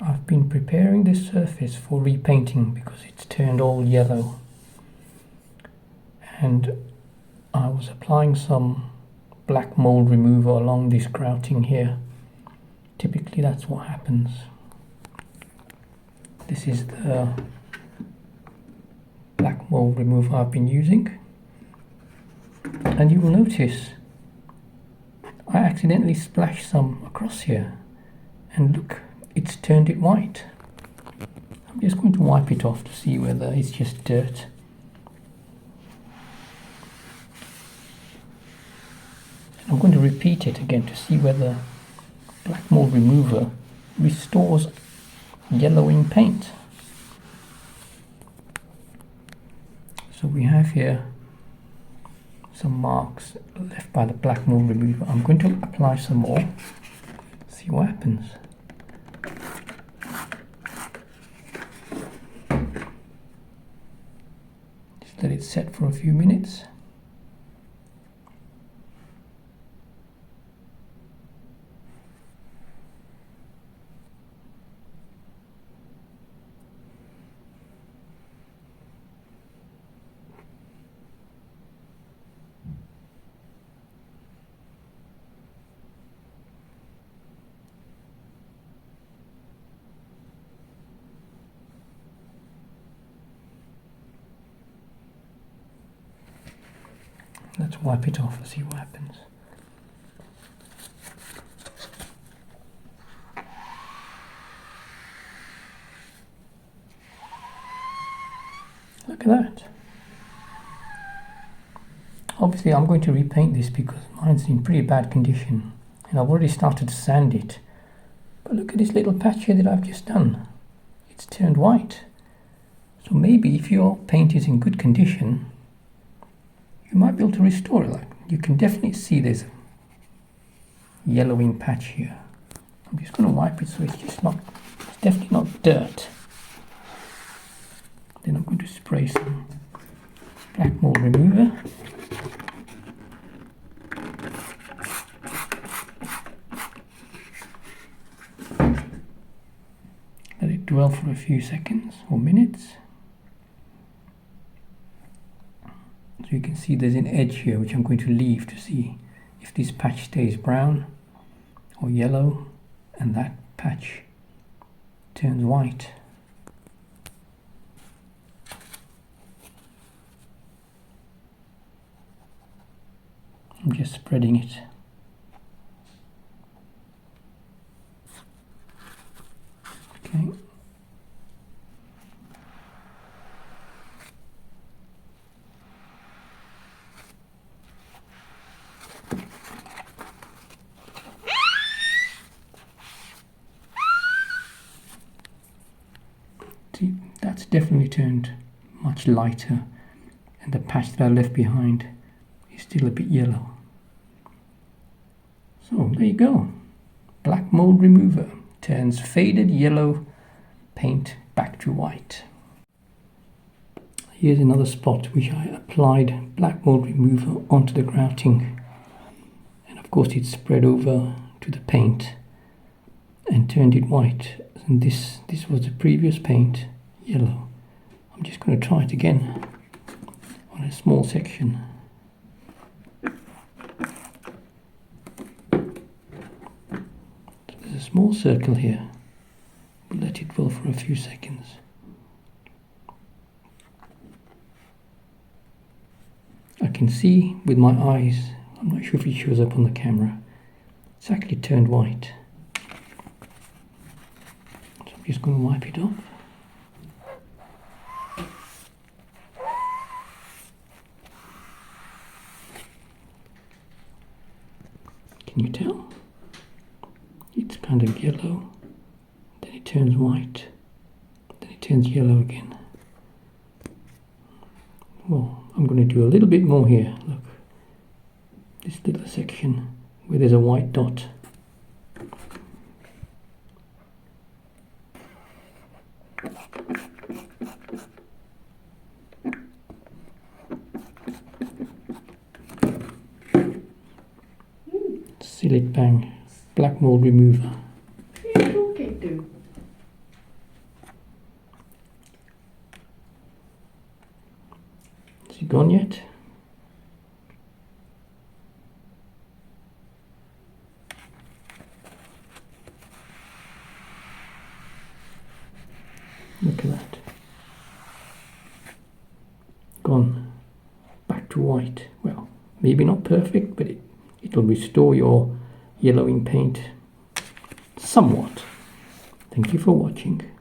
I've been preparing this surface for repainting because it's turned all yellow, and I was applying some black mold remover along this grouting here. Typically that's what happens. This is the black mold remover I've been using, and you will notice I accidentally splashed some across here, and look, it's turned it white. I'm just going to wipe it off to see whether it's just dirt. I'm going to repeat it again to see whether black mold remover restores yellowing paint. So we have here some marks left by the black mold remover. I'm going to apply some more, see what happens. Just let it set for a few minutes. Let's wipe it off and see what happens. Look at that. Obviously I'm going to repaint this because mine's in pretty bad condition, and I've already started to sand it. But look at this little patch here that I've just done. It's turned white. So maybe if your paint is in good condition, you might be able to restore it. Like, you can definitely see there's a yellowing patch here. I'm just going to wipe it so it's definitely not dirt. Then I'm going to spray some black mold remover. Let it dwell for a few seconds or minutes. So you can see there's an edge here which I'm going to leave to see if this patch stays brown or yellow and that patch turns white. I'm just spreading it. Okay. See, that's definitely turned much lighter, and the patch that I left behind is still a bit yellow. So there you go. Black mold remover turns faded yellow paint back to white. Here's another spot which I applied black mold remover onto the grouting, and of course it spread over to the paint and turned it white. And this was the previous paint, yellow. I'm just going to try it again on a small section. There's a small circle here. We'll let it dwell for a few seconds. I can see with my eyes, I'm not sure if it shows up on the camera, it's actually turned white. So I'm just going to wipe it off. Can you tell? It's kind of yellow, then it turns white, then it turns yellow again. Well, I'm going to do a little bit more here. Look, this little section where there's a white dot. Seal it bang, black mold remover. What are you talking to? gone yet. Look at that. Gone back to white. Well, maybe not perfect, but it'll restore your yellowing paint somewhat. Thank you for watching.